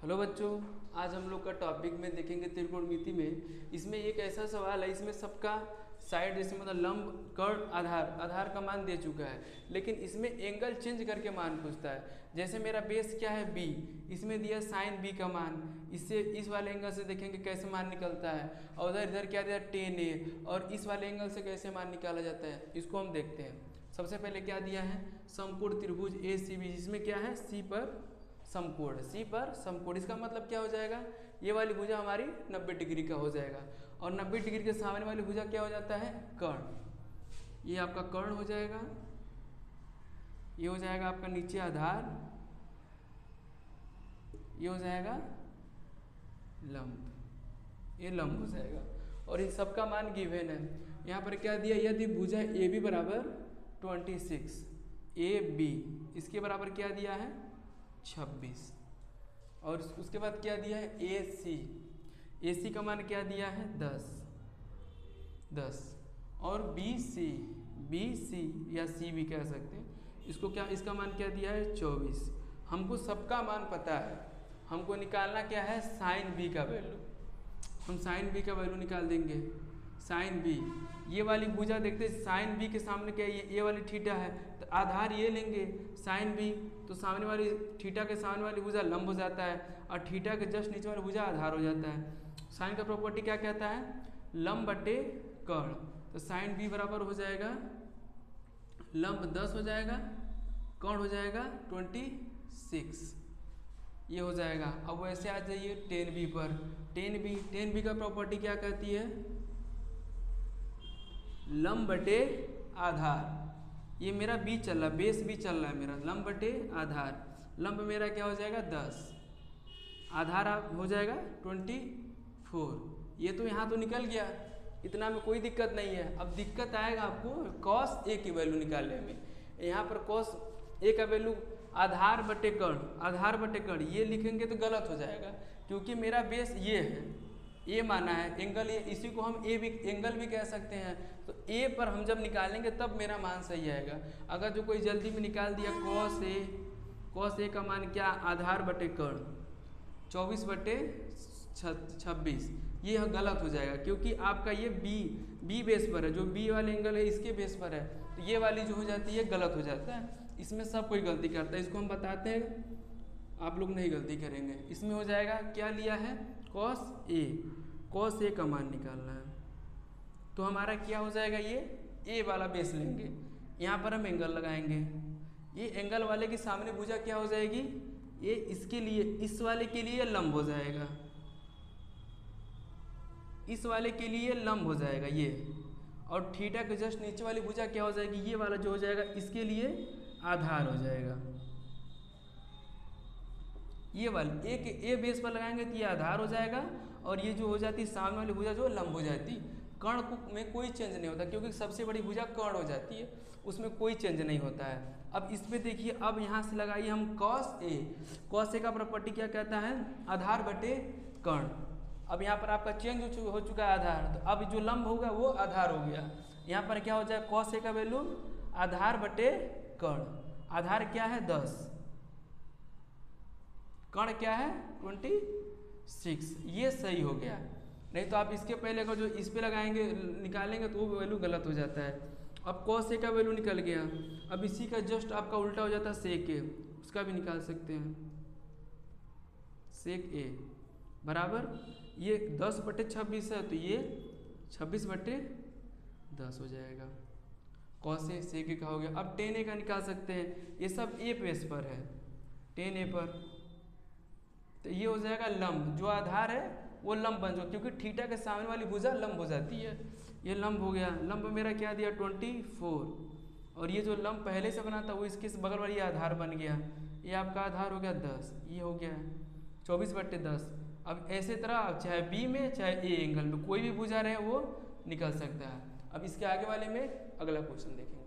Hello बच्चों, आज हम लोग का टॉपिक में देखेंगे त्रिकोणमिति में। इसमें एक ऐसा सवाल है, इसमें सबका साइड जैसे मतलब लंब, कर्ण, आधार का मान दे चुका है, लेकिन इसमें एंगल चेंज करके मान पूछता है। जैसे मेरा बेस क्या है बी, इसमें दिया साइन बी का मान, इससे इस वाले एंगल से देखेंगे कैसे मान निकलता है, और उधर इधर क्या दिया टेन ए, और इस वाले एंगल से कैसे मान निकाला जाता है, इसको हम देखते हैं। सबसे पहले क्या दिया है, समकोण त्रिभुज ए सी बी, जिसमें क्या है सी पर समकोण, सी पर समकोण। इसका मतलब क्या हो जाएगा, ये वाली भुजा हमारी 90 डिग्री का हो जाएगा, और 90 डिग्री के सामने वाली भुजा क्या हो जाता है, कर्ण। ये आपका कर्ण हो जाएगा, ये हो जाएगा आपका नीचे आधार, ये हो जाएगा लंब, ये लंब हो जाएगा, और इन सबका मान गिवन है। यहाँ पर क्या दिया, यदि भुजा ए बी बराबर 26, ए बी इसके बराबर क्या दिया है 26, और उसके बाद क्या दिया है ए सी का मान क्या दिया है 10, और बी सी या सी भी कह सकते हैं इसको, क्या इसका मान क्या दिया है 24। हमको सबका मान पता है, हमको निकालना क्या है साइन बी का वैल्यू। हम साइन बी का वैल्यू निकाल देंगे। साइन बी, ये वाली भुजा देखते हैं, साइन बी के सामने क्या है, ये वाली थीटा है, तो आधार ये लेंगे साइन बी, तो सामने वाली थीटा के सामने वाली भुजा लंब हो जाता है, और थीटा के जस्ट नीचे वाली भुजा आधार हो जाता है। साइन का प्रॉपर्टी क्या कहता है, लंब बटे कर्ण, तो साइन बी बराबर हो जाएगा लंब 10 हो जाएगा, कर्ण हो जाएगा 26, ये हो जाएगा। अब वैसे आ जाइए टेन बी पर। टेन बी का प्रॉपर्टी क्या कहती है, लंब बटे आधार। ये मेरा बी चल रहा है, बेस बी चल रहा है मेरा, लंब बटे आधार। लंब मेरा क्या हो जाएगा 10, आधार हो जाएगा 24। ये तो यहाँ तो निकल गया, इतना में कोई दिक्कत नहीं है। अब दिक्कत आएगा आपको कॉस ए की वैल्यू निकालने में। यहाँ पर कॉस ए का वैल्यू आधार बटे कर्ण, ये लिखेंगे तो गलत हो जाएगा, क्योंकि मेरा बेस ये है, ए माना है एंगल, ये इसी को हम ए भी एंगल भी कह सकते हैं। तो ए पर हम जब निकालेंगे तब मेरा मान सही आएगा। अगर जो कोई जल्दी में निकाल दिया कॉस ए का मान क्या, आधार बटे कर्ण 24 बटे 26, ये गलत हो जाएगा, क्योंकि आपका ये बी बेस पर है, जो बी वाले एंगल है इसके बेस पर है, तो ये वाली जो हो जाती है गलत हो जाता है। इसमें सब कोई गलती करता है, इसको हम बताते हैं, आप लोग नहीं गलती करेंगे। इसमें हो जाएगा क्या लिया है कॉस ए का मान निकालना है, तो हमारा क्या हो जाएगा, ये ए वाला बेस लेंगे, यहाँ पर हम एंगल लगाएंगे। ये एंगल वाले के सामने भुजा क्या हो जाएगी, ये इसके लिए, इस वाले के लिए लंब हो जाएगा, इस वाले के लिए लंब हो जाएगा ये, और थीटा के जस्ट नीचे वाली भुजा क्या हो जाएगी, ये वाला जो हो जाएगा इसके लिए आधार हो जाएगा। ये वाली ए बेस पर लगाएंगे तो ये आधार हो जाएगा, और ये जो हो जाती सामने वाली भुजा जो लंब हो जाती। कर्ण में कोई चेंज नहीं होता, क्योंकि सबसे बड़ी भुजा कर्ण हो जाती है, उसमें कोई चेंज नहीं होता है। अब इस पे देखिए, अब यहाँ से लगाइए हम कॉस ए का प्रॉपर्टी क्या कहता है, आधार बटे कर्ण। अब यहाँ पर आपका चेंज हो चुका है आधार, तो अब जो लंब होगा वो आधार हो गया। यहाँ पर क्या हो जाएगा, कॉस ए का वैल्यू आधार बटे कर्ण। आधार क्या है 10, कर्ण क्या है 26, ये सही हो गया। नहीं तो आप इसके पहले का जो इस पे लगाएंगे निकालेंगे तो वो वैल्यू गलत हो जाता है। अब कॉस ए का वैल्यू निकल गया, अब इसी का जस्ट आपका उल्टा हो जाता है सेक ए, उसका भी निकाल सकते हैं। सेक ए बराबर ये 10 बटे 26 है, तो ये 26 बटे 10 हो जाएगा। कॉस ए सेक ए का हो गया। अब टेन ए का निकाल सकते हैं, ये सब ए बेस पर है, टेन ए पर, तो ये हो जाएगा लंब, जो आधार है वो लंब बन जाओ, क्योंकि थीटा के सामने वाली भुजा लंब हो जाती है। ये लंब हो गया, लंब मेरा क्या दिया 24, और ये जो लंब पहले से बना था वो इसके बगल वाली आधार बन गया, ये आपका आधार हो गया 10, ये हो गया 24 बटे 10। अब ऐसे तरह चाहे बी में चाहे ए एंगल में कोई भी भुजा रहे वो निकल सकता है। अब इसके आगे वाले में अगला क्वेश्चन देखेंगे।